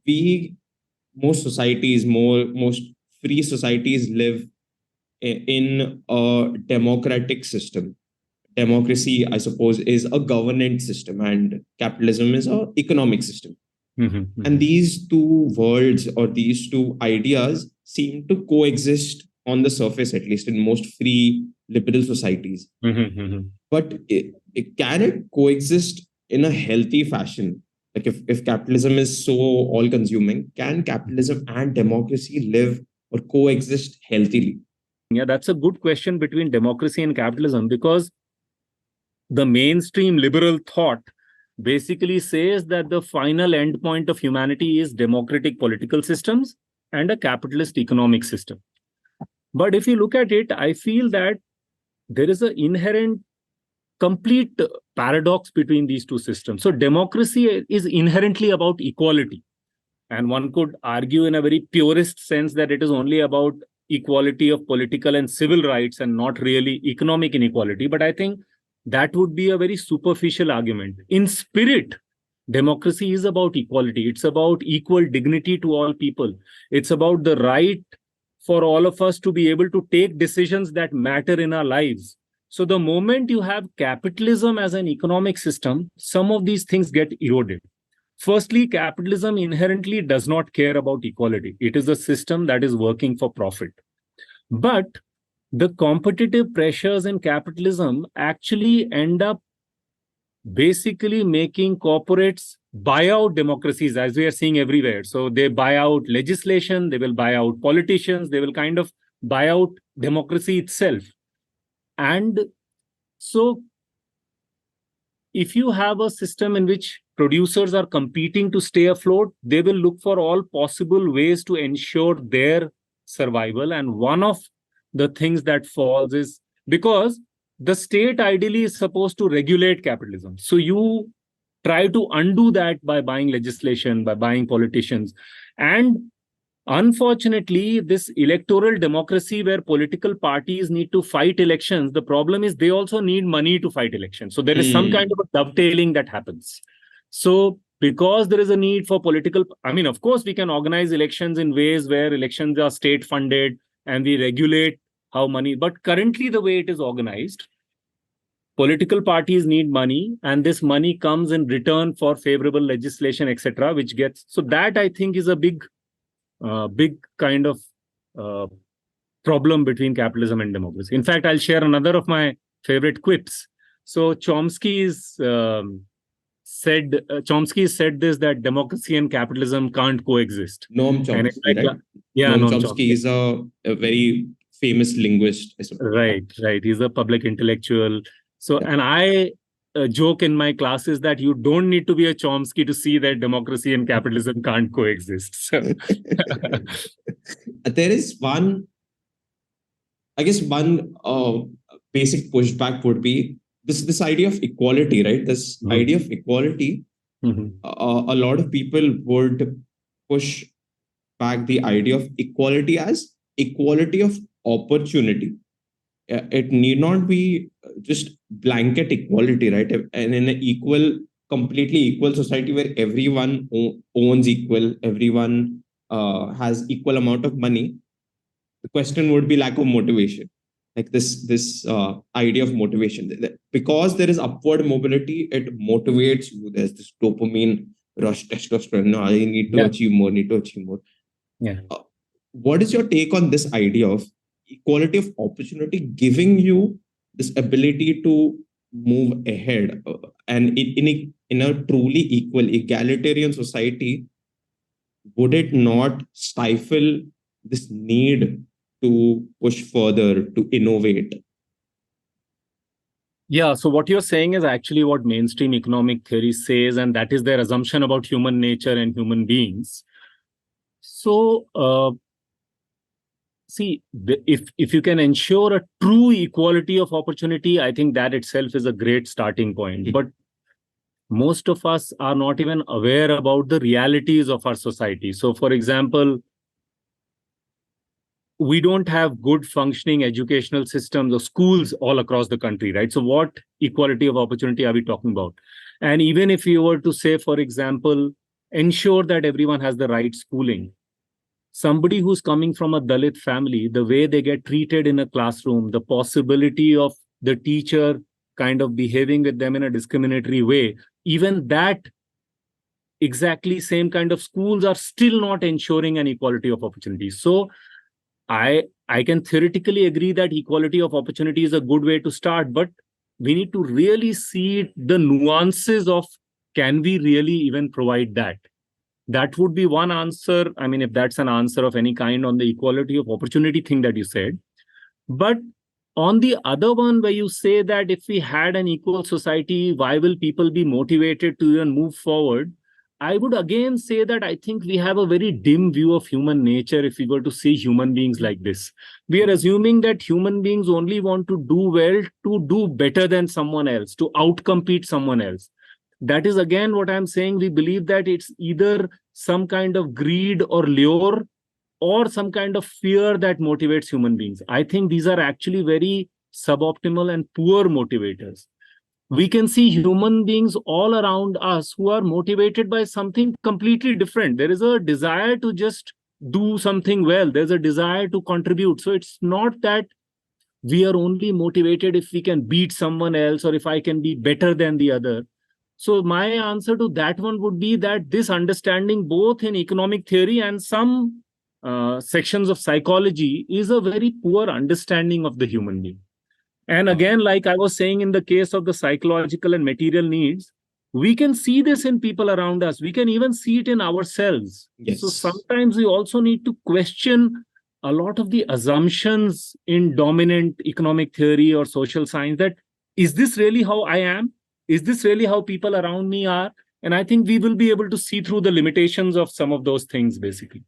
we most societies, most free societies live in a democratic system. Democracy, I suppose, is a governance system, and capitalism is a economic system. And these two worlds or these two ideas seem to coexist on the surface, at least in most free liberal societies. But can it coexist in a healthy fashion? Like if capitalism is so all consuming, can capitalism and democracy live or coexist healthily? Yeah, that's a good question between democracy and capitalism, because the mainstream liberal thought basically says that the final endpoint of humanity is democratic political systems and a capitalist economic system. But if you look at it, I feel that there is an inherent complete paradox between these two systems. So democracy is inherently about equality. And one could argue in a very purist sense that it is only about equality of political and civil rights and not really economic inequality. But I think that would be a very superficial argument. In spirit, democracy is about equality. It's about equal dignity to all people. It's about the right for all of us to be able to take decisions that matter in our lives. So the moment you have capitalism as an economic system, some of these things get eroded. Firstly, capitalism inherently does not care about equality. It is a system that is working for profit. But the competitive pressures in capitalism actually end up basically making corporates buy out democracies, as we are seeing everywhere. So they buy out legislation, they will buy out politicians, they will kind of buy out democracy itself. And so if you have a system in which producers are competing to stay afloat, they will look for all possible ways to ensure their survival. And one of the things that falls is because the state ideally is supposed to regulate capitalism. So you try to undo that by buying legislation, by buying politicians. And unfortunately, this electoral democracy where political parties need to fight elections, the problem is they also need money to fight elections. So there is some kind of a dovetailing that happens. So because there is a need for political, I mean, of course, we can organize elections in ways where elections are state funded and we regulate how money, but currently the way it is organized, political parties need money, and this money comes in return for favorable legislation, etc., which gets, so that I think is a big kind of problem between capitalism and democracy. In fact, I'll share another of my favorite quips. So Chomsky said this, that democracy and capitalism can't coexist. Noam Chomsky, right? Yeah, Noam Chomsky is a very famous linguist. Right. He's a public intellectual. So, and I joke in my classes that you don't need to be a Chomsky to see that democracy and capitalism can't coexist. So. There is one basic pushback would be this idea of equality, right? This idea of equality, a lot of people would push back the idea of equality as equality of opportunity. It need not be just blanket equality, right? And in an completely equal society where everyone owns equal, everyone has equal amount of money, the question would be lack of motivation. Like this idea of motivation. Because there is upward mobility, it motivates you. There's this dopamine rush, testosterone. No, I need to achieve more, Yeah. What is your take on this idea of equality of opportunity giving you this ability to move ahead? And in a truly equal, egalitarian society, would it not stifle this need to push further, to innovate? Yeah, so what you're saying is actually what mainstream economic theory says, and that is their assumption about human nature and human beings. So, see, if you can ensure a true equality of opportunity, I think that itself is a great starting point. But most of us are not even aware about the realities of our society. So, for example, we don't have good functioning educational systems or schools all across the country, right? So what equality of opportunity are we talking about? And even if you were to say, for example, ensure that everyone has the right schooling. Somebody who's coming from a Dalit family, the way they get treated in a classroom, the possibility of the teacher kind of behaving with them in a discriminatory way, even that exactly same kind of schools are still not ensuring an equality of opportunities. So I can theoretically agree that equality of opportunity is a good way to start, but we need to really see the nuances of, can we really even provide that? That would be one answer. I mean, if that's an answer of any kind on the equality of opportunity thing that you said. But on the other one, where you say that if we had an equal society, why will people be motivated to even move forward? I would again say that I think we have a very dim view of human nature if we were to see human beings like this. We are assuming that human beings only want to do well, to do better than someone else, to outcompete someone else. That is again what I'm saying. We believe that it's either some kind of greed or lure or some kind of fear that motivates human beings. I think these are actually very suboptimal and poor motivators. We can see human beings all around us who are motivated by something completely different. There is a desire to just do something well, there's a desire to contribute. So it's not that we are only motivated if we can beat someone else or if I can be better than the other. So my answer to that one would be that this understanding, both in economic theory and some sections of psychology, is a very poor understanding of the human being. And again, like I was saying, in the case of the psychological and material needs, we can see this in people around us. We can even see it in ourselves. Yes. So sometimes we also need to question a lot of the assumptions in dominant economic theory or social science, that is this really how I am? Is this really how people around me are? And I think we will be able to see through the limitations of some of those things, basically.